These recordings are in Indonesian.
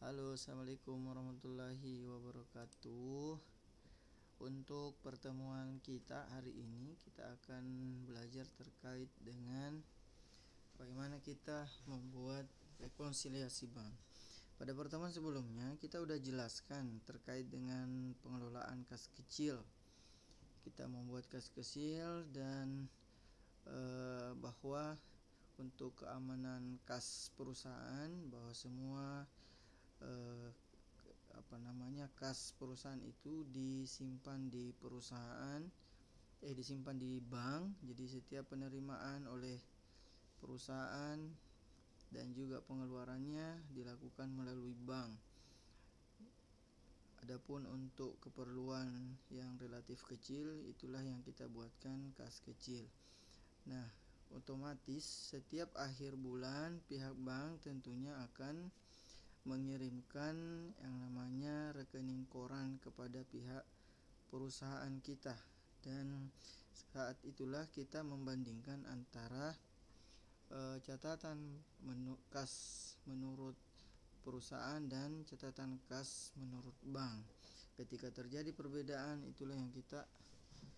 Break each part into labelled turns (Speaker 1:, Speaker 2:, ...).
Speaker 1: Halo, assalamualaikum warahmatullahi wabarakatuh. Untuk pertemuan kita hari ini, kita akan belajar terkait dengan bagaimana kita membuat rekonsiliasi bank. Pada pertemuan sebelumnya, kita sudah jelaskan terkait dengan pengelolaan kas kecil. Kita membuat kas kecil dan bahwa untuk keamanan kas perusahaan, bahwa semua kas perusahaan itu disimpan di disimpan di bank. Jadi setiap penerimaan oleh perusahaan dan juga pengeluarannya dilakukan melalui bank. Adapun untuk keperluan yang relatif kecil, itulah yang kita buatkan kas kecil. Nah, otomatis setiap akhir bulan pihak bank tentunya akan mengirimkan yang namanya rekening koran kepada pihak perusahaan kita, dan saat itulah kita membandingkan antara catatan kas menurut perusahaan dan catatan kas menurut bank. Ketika terjadi perbedaan, itulah yang kita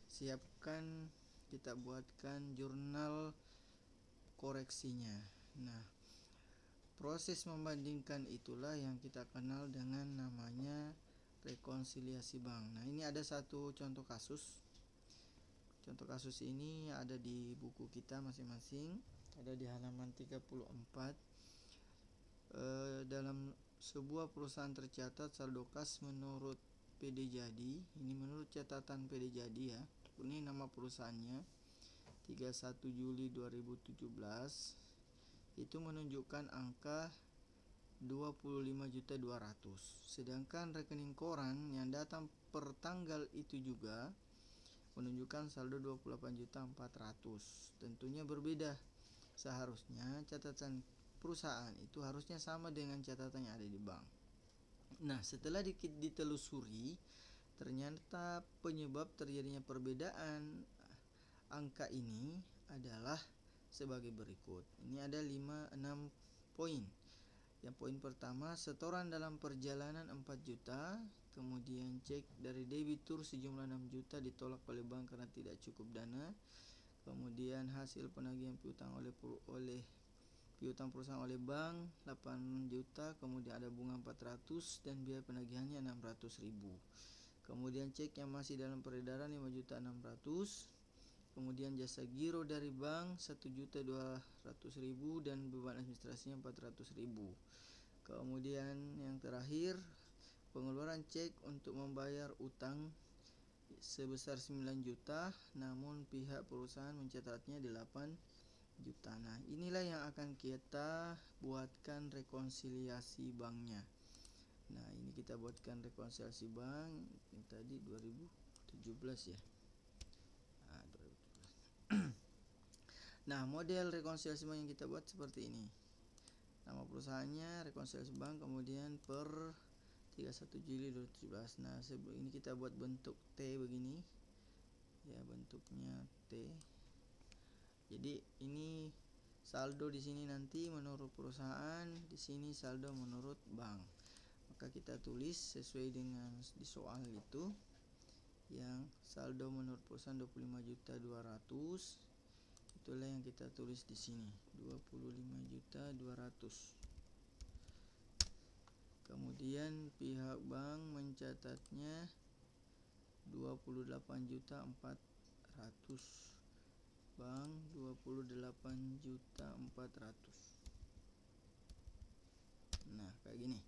Speaker 1: siapkan, kita buatkan jurnal koreksinya. Nah, proses membandingkan itulah yang kita kenal dengan namanya rekonsiliasi bank. Nah, ini ada satu contoh kasus. Contoh kasus ini ada di buku kita masing-masing, ada di halaman 34. Dalam sebuah perusahaan tercatat saldo kas menurut PD Jadi. Ini menurut catatan PD Jadi ya. Ini nama perusahaannya 31 Juli 2017. Itu menunjukkan angka 25.200.000. Sedangkan rekening koran yang datang per tanggal itu juga menunjukkan saldo 28.400.000. Tentunya berbeda. Seharusnya catatan perusahaan itu harusnya sama dengan catatan yang ada di bank. Nah, setelah ditelusuri, ternyata penyebab terjadinya perbedaan angka ini adalah sebagai berikut. Ini ada 6 poin. Yang poin pertama, setoran dalam perjalanan 4 juta, kemudian cek dari debitur sejumlah 6 juta ditolak oleh bank karena tidak cukup dana. Kemudian hasil penagihan piutang oleh piutang perusahaan oleh bank 8 juta, kemudian ada bunga 400 dan biaya penagihannya 600.000. Kemudian cek yang masih dalam peredaran 5.600.000. Kemudian jasa giro dari bank 1.200.000 dan beban administrasinya 400.000. Kemudian yang terakhir, pengeluaran cek untuk membayar utang sebesar 9 juta, namun pihak perusahaan mencatatnya 8 juta. Nah, inilah yang akan kita buatkan rekonsiliasi banknya. Nah, ini kita buatkan rekonsiliasi bank yang tadi 2017 ya. Nah, 2017. Nah, model rekonsiliasi bank yang kita buat seperti ini. Nama perusahaannya rekonsiliasi bank, kemudian per 31 Juli 2017. Nah, ini kita buat bentuk T begini. Ya, bentuknya T. Jadi ini saldo di sini nanti menurut perusahaan, di sini saldo menurut bank. Maka kita tulis sesuai dengan di soal itu, yang saldo menurut perusahaan 25.200.000. Itulah yang kita tulis di sini, 25.200.000. Kemudian pihak bank mencatatnya 28.400.000. Bank 28.400.000. Nah, kayak gini.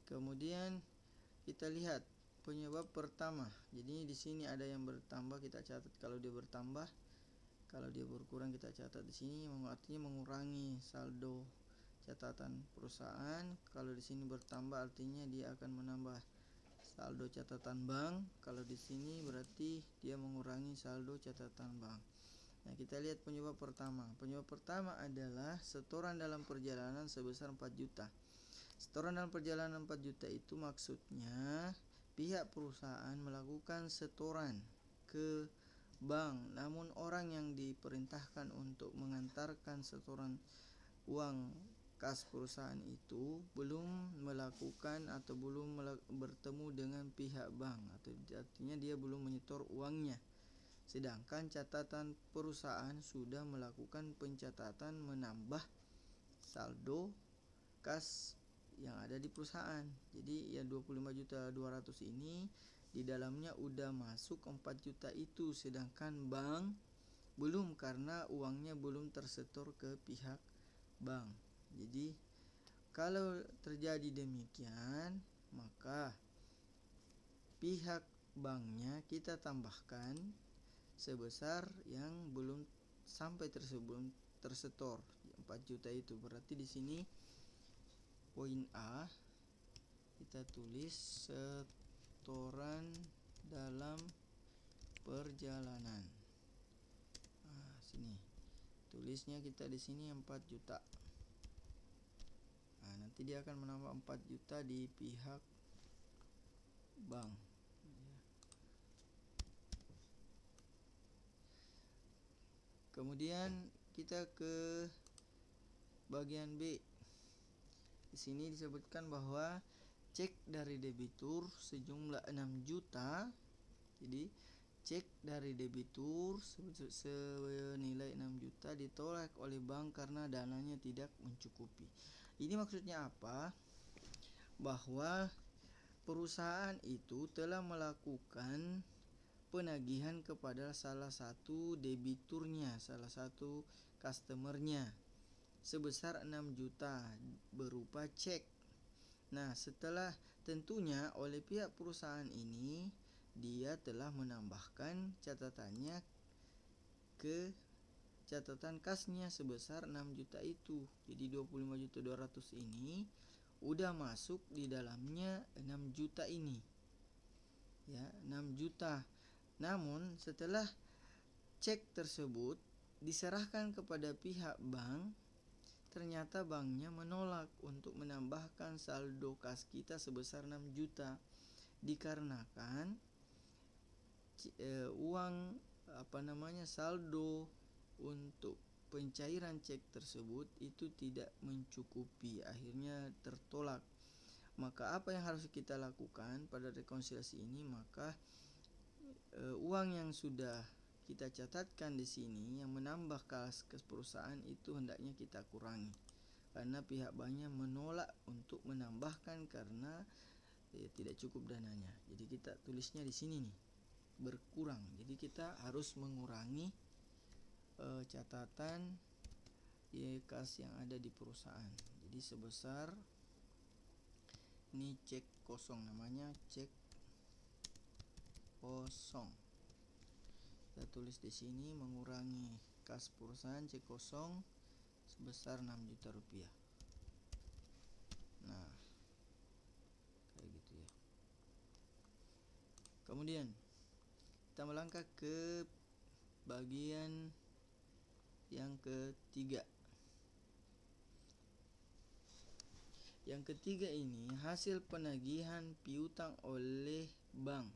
Speaker 1: Kemudian kita lihat penyebab pertama. Jadi di sini ada yang bertambah, kita catat kalau dia bertambah. Kalau dia berkurang kita catat di sini, artinya mengurangi saldo catatan perusahaan. Kalau di sini bertambah artinya dia akan menambah saldo catatan bank. Kalau di sini berarti dia mengurangi saldo catatan bank. Nah, kita lihat penyebab pertama. Penyebab pertama adalah setoran dalam perjalanan sebesar 4 juta. Setoran dalam perjalanan 4 juta itu maksudnya pihak perusahaan melakukan setoran ke bank, namun orang yang diperintahkan untuk mengantarkan setoran uang kas perusahaan itu belum melakukan atau belum bertemu dengan pihak bank, atau artinya dia belum menyetor uangnya. Sedangkan catatan perusahaan sudah melakukan pencatatan menambah saldo kas yang ada di perusahaan. Jadi ya 25.200.000 ini di dalamnya udah masuk 4 juta itu, sedangkan bank belum karena uangnya belum tersetor ke pihak bank. Jadi kalau terjadi demikian, maka pihak banknya kita tambahkan sebesar yang belum sampai sebelum tersetor 4 juta itu. Berarti di sini poin A kita tulis setoran dalam perjalanan. Nah, sini tulisnya kita di sini 4 juta. Nah, nanti dia akan menambah 4 juta di pihak bank. Kemudian kita ke bagian B. Di sini disebutkan bahwa cek dari debitur sejumlah 6 juta. Jadi cek dari debitur senilai 6 juta ditolak oleh bank karena dananya tidak mencukupi. Ini maksudnya apa? Bahwa perusahaan itu telah melakukan penagihan kepada salah satu debiturnya, salah satu customernya sebesar 6 juta berupa cek. Nah, setelah tentunya oleh pihak perusahaan ini dia telah menambahkan catatannya ke catatan kasnya sebesar 6 juta itu. Jadi 25.200.000 ini udah masuk di dalamnya 6 juta ini. Ya, 6 juta. Namun setelah cek tersebut diserahkan kepada pihak bank, ternyata banknya menolak untuk menambahkan saldo kas kita sebesar 6 juta. Dikarenakan uang saldo untuk pencairan cek tersebut itu tidak mencukupi, akhirnya tertolak. Maka apa yang harus kita lakukan pada rekonsiliasi ini? Maka uang yang sudah kita catatkan di sini yang menambah kas perusahaan itu hendaknya kita kurangi, karena pihak banknya menolak untuk menambahkan karena tidak cukup dananya. Jadi kita tulisnya di sini nih, berkurang. Jadi kita harus mengurangi catatan kas yang ada di perusahaan. Jadi sebesar ini cek kosong, namanya cek kosong. Kita tulis di sini mengurangi kas perusahaan cek kosong sebesar 6 juta rupiah. Nah, kayak gitu ya. Kemudian kita melangkah ke bagian yang ketiga. Yang ketiga ini hasil penagihan piutang oleh bank.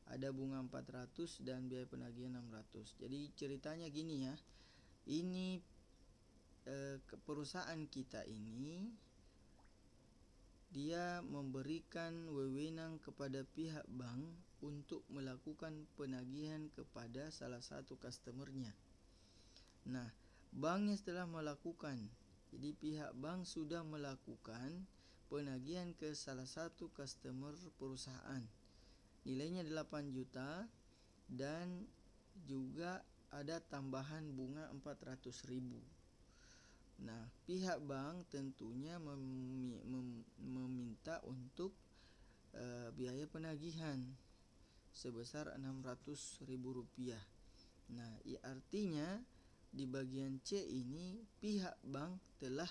Speaker 1: Ada bunga 400 dan biaya penagihan 600. Jadi ceritanya gini ya. Ini perusahaan kita ini dia memberikan wewenang kepada pihak bank untuk melakukan penagihan kepada salah satu customernya. Nah, banknya setelah melakukan, jadi pihak bank sudah melakukan penagihan ke salah satu customer perusahaan. Nilainya 8 juta dan juga ada tambahan bunga 400.000. Nah, pihak bank tentunya meminta untuk biaya penagihan sebesar 600.000 rupiah. Nah, artinya di bagian C ini pihak bank telah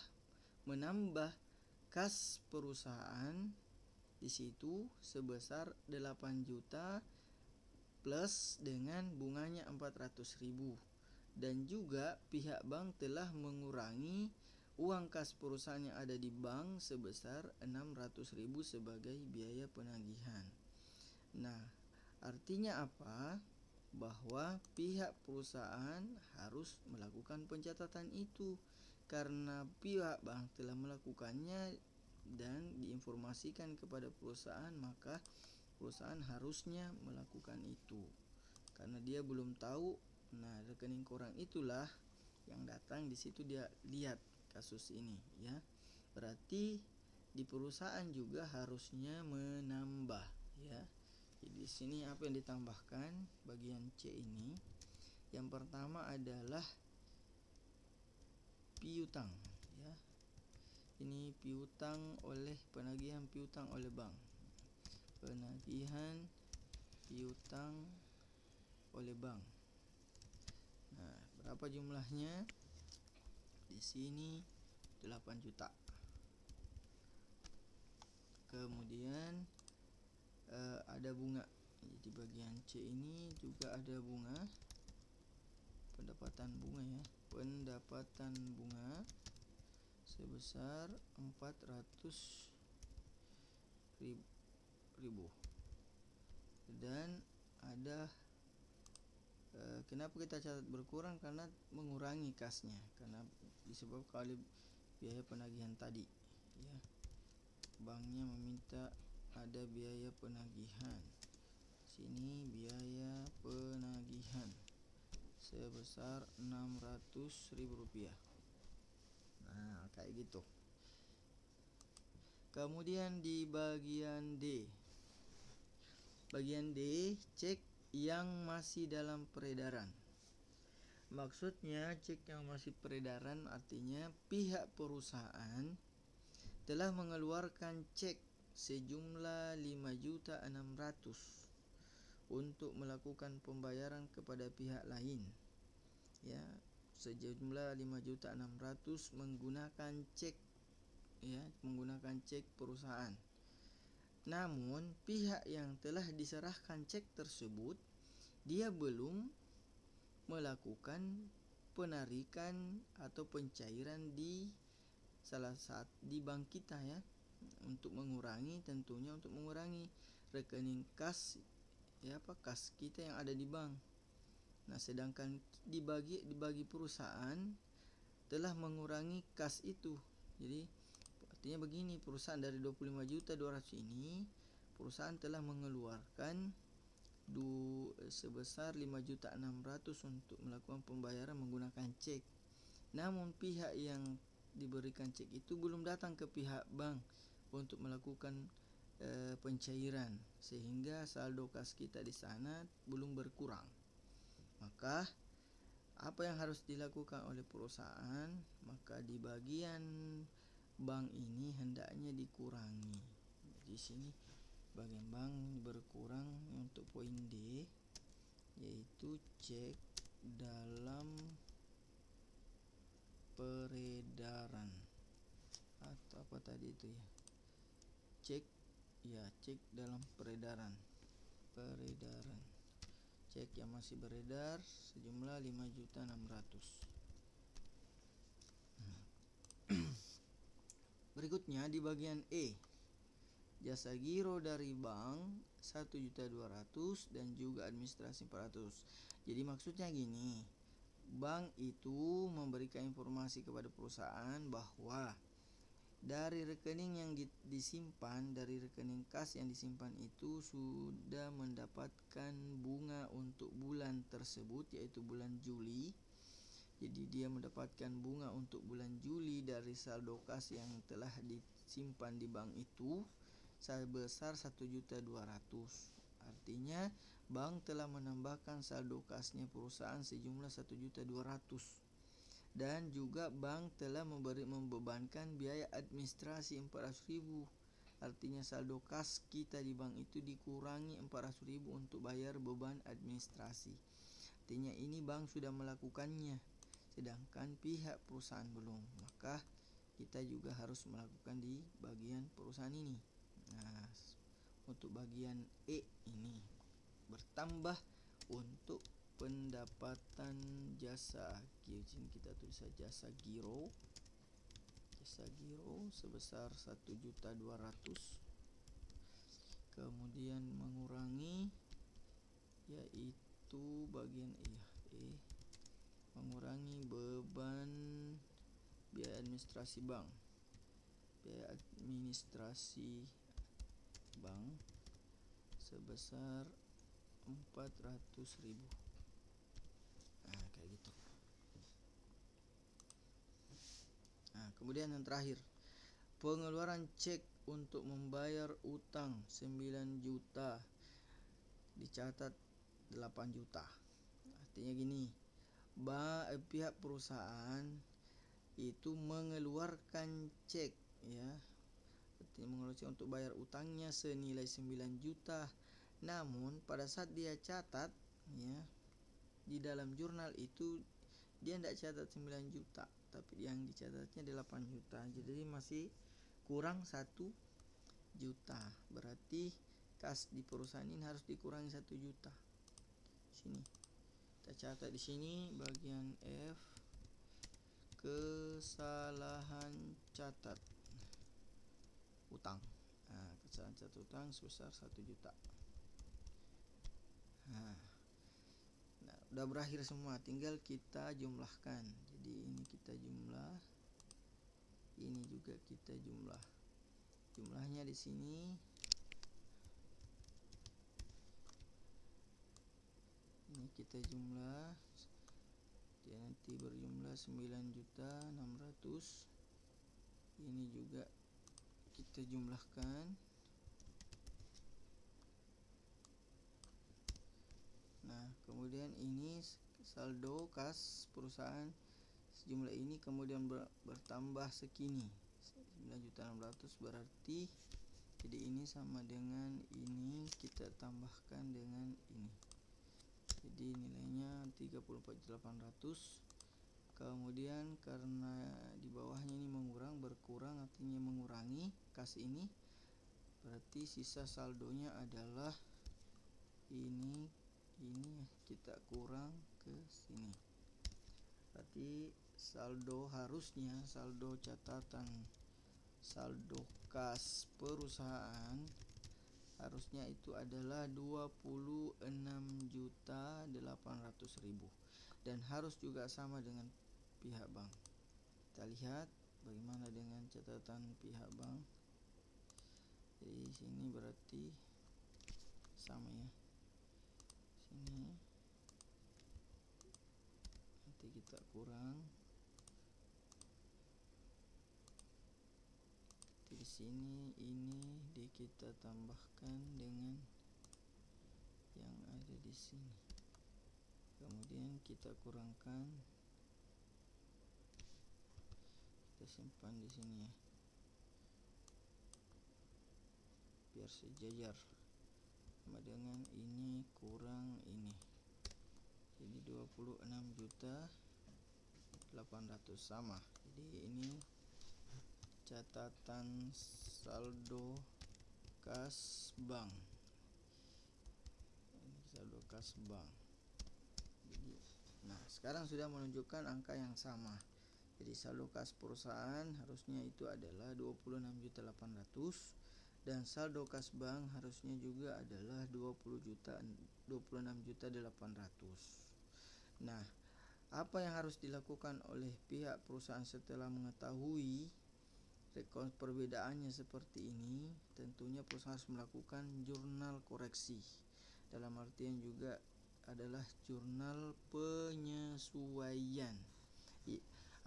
Speaker 1: menambah kas perusahaan di situ sebesar 8 juta plus dengan bunganya 400.000. Dan juga pihak bank telah mengurangi uang kas perusahaan yang ada di bank sebesar 600.000 sebagai biaya penagihan. Nah, artinya apa? Bahwa pihak perusahaan harus melakukan pencatatan itu. karena pihak bank telah melakukannya dan diinformasikan kepada perusahaan, maka perusahaan harusnya melakukan itu. Karena dia belum tahu, nah rekening korang itulah yang datang di situ dia lihat kasus ini, ya. Berarti di perusahaan juga harusnya menambah, ya. Jadi di sini apa yang ditambahkan bagian C ini? Yang pertama adalah piutang, ya. Ini piutang oleh penagihan piutang oleh bank. Penagihan piutang oleh bank. Nah, berapa jumlahnya? Di sini 8 juta. Kemudian ada bunga. Jadi bagian C ini juga ada bunga. Pendapatan bunga, ya. Pendapatan bunga sebesar 400.000. Dan ada kenapa kita catat berkurang? Karena mengurangi kasnya, karena disebabkan oleh biaya penagihan tadi, ya. Banknya meminta ada biaya penagihan. Sini biaya penagihan sebesar Rp600.000. Nah, kayak gitu. Kemudian di bagian D. Bagian D, cek yang masih dalam peredaran. Maksudnya cek yang masih peredaran artinya pihak perusahaan telah mengeluarkan cek sejumlah 5.600.000 untuk melakukan pembayaran kepada pihak lain, ya. Sejumlah 5.600.000 menggunakan cek, ya, menggunakan cek perusahaan. Namun pihak yang telah diserahkan cek tersebut dia belum melakukan penarikan atau pencairan di di bank kita, ya. Untuk mengurangi, tentunya untuk mengurangi rekening kas, ya, kas kita yang ada di bank. Nah, sedangkan dibagi perusahaan telah mengurangi kas itu. Jadi artinya begini, perusahaan dari 25.200.000 ini perusahaan telah mengeluarkan sebesar 5.600.000 untuk melakukan pembayaran menggunakan cek. Namun pihak yang diberikan cek itu belum datang ke pihak bank untuk melakukan pencairan, sehingga saldo kas kita di sana belum berkurang. Maka apa yang harus dilakukan oleh perusahaan? Maka di bagian bank ini hendaknya dikurangi. Di sini bagian bank berkurang untuk poin D, yaitu cek dalam peredaran atau apa tadi itu, ya. Cek dalam peredaran. Cek yang masih beredar sejumlah 5.600.000. Berikutnya di bagian E, jasa giro dari bank 1.200.000 dan juga administrasi 400. Jadi maksudnya gini, bank itu memberikan informasi kepada perusahaan bahwa dari rekening yang disimpan, dari rekening kas yang disimpan itu sudah mendapatkan bunga untuk bulan tersebut, yaitu bulan Juli. Jadi dia mendapatkan bunga untuk bulan Juli dari saldo kas yang telah disimpan di bank itu sebesar 1.200.000. Artinya bank telah menambahkan saldo kasnya perusahaan sejumlah 1.200.000. Dan juga bank telah membebankan biaya administrasi 400.000. Artinya saldo kas kita di bank itu dikurangi 400.000 untuk bayar beban administrasi. Artinya ini bank sudah melakukannya, sedangkan pihak perusahaan belum. Maka kita juga harus melakukan di bagian perusahaan ini. Nah, untuk bagian E ini bertambah untuk pendapatan jasa. Sini kita tulis jasa giro. Jasa giro sebesar 1.200.000. Kemudian mengurangi, yaitu bagian E, mengurangi biaya administrasi bank. Biaya administrasi bank sebesar 400.000. Kayak gitu. Kemudian yang terakhir, pengeluaran cek untuk membayar utang 9 juta dicatat 8 juta. Artinya gini, pihak perusahaan itu mengeluarkan cek, ya, artinya mengeluarkan cek untuk bayar utangnya senilai 9 juta. Namun pada saat dia catat, ya, di dalam jurnal itu dia tidak catat 9 juta, tapi yang dicatatnya 8 juta. Jadi masih kurang 1 juta. Berarti kas di perusahaan ini harus dikurangi 1 juta. Sini kita catat di sini bagian F, kesalahan catat utang. Kesalahan catat utang sebesar 1 juta. Udah berakhir semua, tinggal kita jumlahkan. Jadi ini kita jumlah, ini juga kita jumlah. Jumlahnya di sini ini kita jumlah, dia nanti berjumlah 9.600.000. Ini juga kita jumlahkan. Kemudian ini saldo kas perusahaan sejumlah ini kemudian bertambah segini 9.600.000, berarti jadi ini sama dengan ini kita tambahkan dengan ini. Jadi nilainya 34.800. Kemudian karena di bawahnya ini berkurang artinya mengurangi kas ini, berarti sisa saldonya adalah ini kita kurang ke sini. Berarti saldo catatan saldo kas perusahaan harusnya itu adalah 26.800.000 dan harus juga sama dengan pihak bank. Kita lihat bagaimana dengan catatan pihak bank. Jadi sini berarti sama, ya. Sini nanti kita kurang, di sini ini kita tambahkan dengan yang ada di sini, kemudian kita kurangkan, kita simpan di sini, ya, biar sejajar. Sama dengan ini kurang ini, jadi 26.800.000 sama. Jadi ini catatan saldo kas bank. Ini saldo kas bank. Jadi, sekarang sudah menunjukkan angka yang sama. Jadi saldo kas perusahaan harusnya itu adalah 26.800.000 dan saldo kas bank harusnya juga adalah 26.800.000. Apa yang harus dilakukan oleh pihak perusahaan setelah mengetahui perbedaannya seperti ini? Tentunya perusahaan harus melakukan jurnal koreksi. Dalam artian juga adalah jurnal penyesuaian,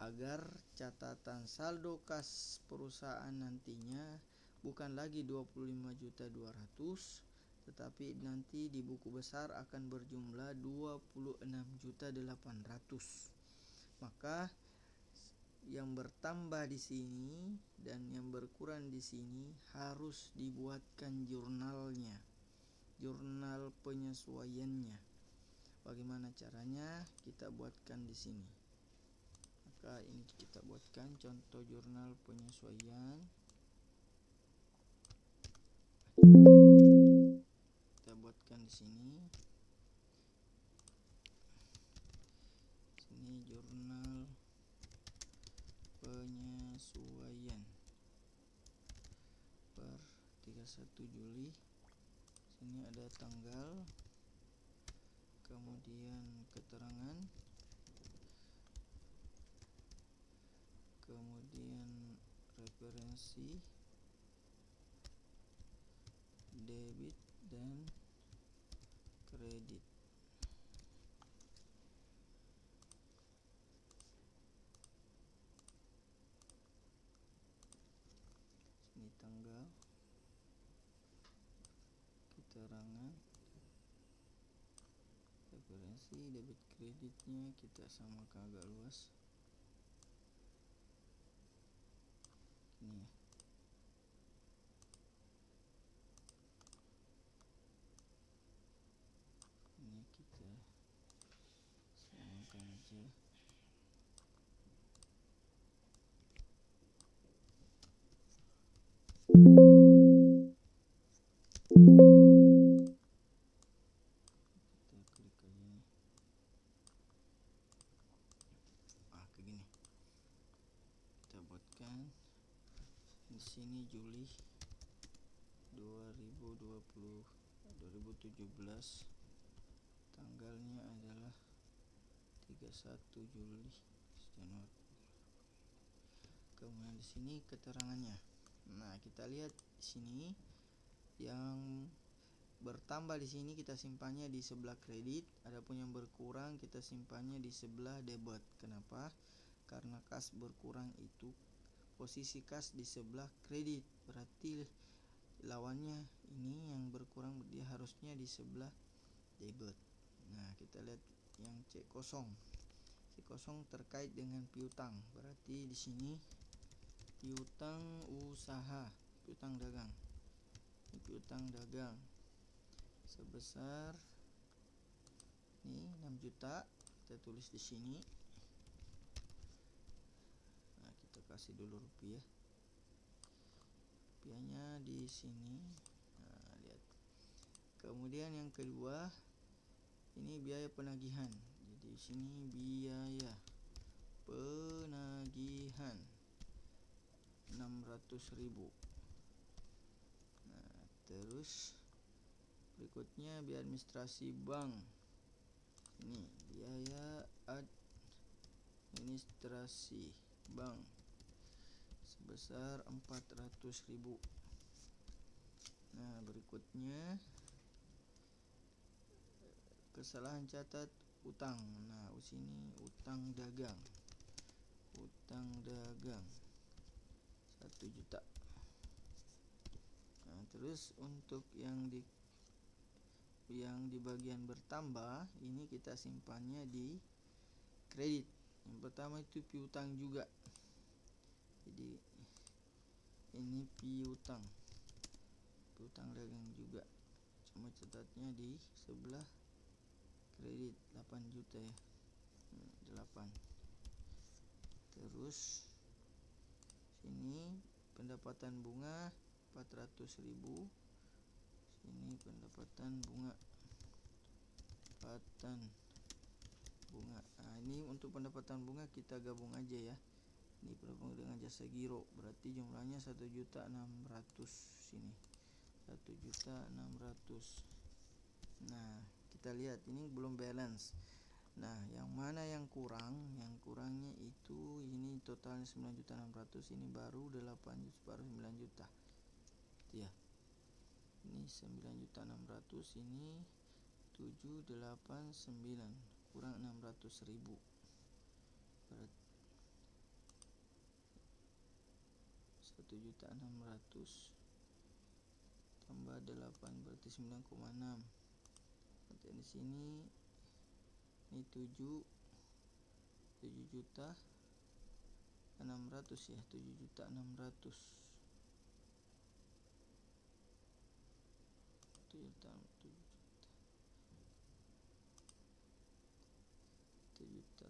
Speaker 1: agar catatan saldo kas perusahaan nantinya bukan lagi 25.200.000, tetapi nanti di buku besar akan berjumlah 26.800.000. Maka yang bertambah di sini dan yang berkurang di sini harus dibuatkan jurnalnya, jurnal penyesuaiannya. Bagaimana caranya? Kita buatkan di sini. Maka ini kita buatkan contoh jurnal penyesuaian. Kita buatkan di sini. Sini jurnal penyesuaian per 31 Juli. Sini ada tanggal, kemudian keterangan kemudian referensi debit dan kredit. Ini tanggal, keterangan, referensi debit kreditnya kita samakan agak luas. Ini ya. Ini kita samakan aja. Kita klik aja nih. Kayak gini. Kita buatkan di sini Juli 2017, tanggalnya adalah 31 Juli Januari. Kemudian di sini keterangannya. Nah, kita lihat di sini yang bertambah di sini kita simpannya di sebelah kredit, adapun yang berkurang kita simpannya di sebelah debit. Kenapa? Karena kas berkurang itu posisi kas di sebelah kredit, berarti lawannya ini yang berkurang dia harusnya di sebelah debit. Nah, kita lihat yang C kosong. C kosong terkait dengan piutang, berarti di sini piutang usaha, piutang dagang. Ini piutang dagang sebesar ini 6 juta, kita tulis di sini. Nah, kita kasih dulu rupiah. Rupiahnya di sini. Nah, lihat. Kemudian yang kedua, ini biaya penagihan. Jadi di sini biaya penagihan 600.000. Nah, terus berikutnya biaya administrasi bank. Ini biaya administrasi bank sebesar 400.000. Nah, berikutnya kesalahan catat utang. Nah, sini utang dagang. Utang dagang 1 juta. Nah, terus untuk yang di bagian bertambah ini kita simpannya di kredit. Yang pertama itu piutang juga. Jadi ini piutang dagang juga, cuma catatnya di sebelah kredit 8 juta ya. 8. Terus sini pendapatan bunga 400.000. Sini pendapatan bunga. Nah, ini untuk pendapatan bunga kita gabung aja ya. Ini berhubung dengan jasa giro, berarti jumlahnya 1.600.000 sini. 1.600.000. Nah, kita lihat ini belum balance. Nah, yang mana yang kurang? Yang kurangnya itu ini totalnya 9.600.000, ini baru 8 juta, baru 9 juta. Ya. Ini 9.600.000, ini 789 kurang 600.000. Berarti 1.600.000 tambah 8 berarti 9,6. Nanti di sini ini 7 juta 600 ya, 7 juta 600.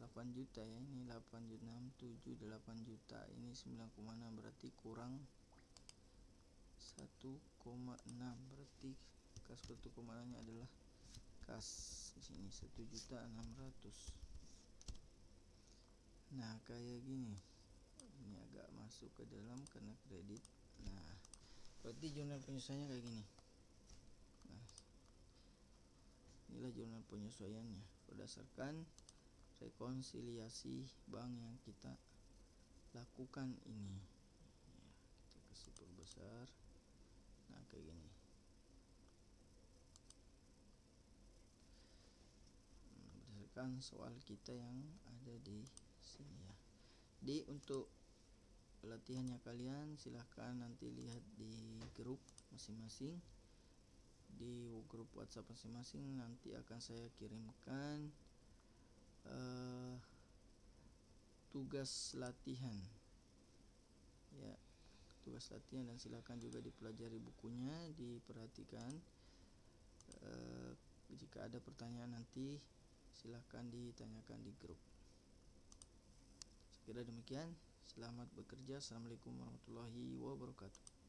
Speaker 1: 8 juta ya, ini 8 juta 6, 7, 8 juta, ini 9,6 berarti kurang 1,6, berarti kas 1,6 nya adalah kas di sini 1.600.000. Nah, kayak gini. Ini agak masuk ke dalam karena kredit. Nah, berarti jurnal penyesuaiannya kayak gini. Nah, inilah jurnal penyesuaiannya berdasarkan rekonsiliasi bank yang kita lakukan ini. Kita kasih perbesar. Nah, kayak gini. Berdasarkan soal kita yang ada di sini ya. Untuk latihannya kalian silahkan nanti lihat di grup masing-masing, di grup WhatsApp masing-masing. Nanti akan saya kirimkan tugas latihan ya, tugas latihan, dan silahkan juga dipelajari bukunya, diperhatikan. Jika ada pertanyaan nanti silahkan ditanyakan di grup. Sekira demikian, selamat bekerja. Assalamualaikum warahmatullahi wabarakatuh.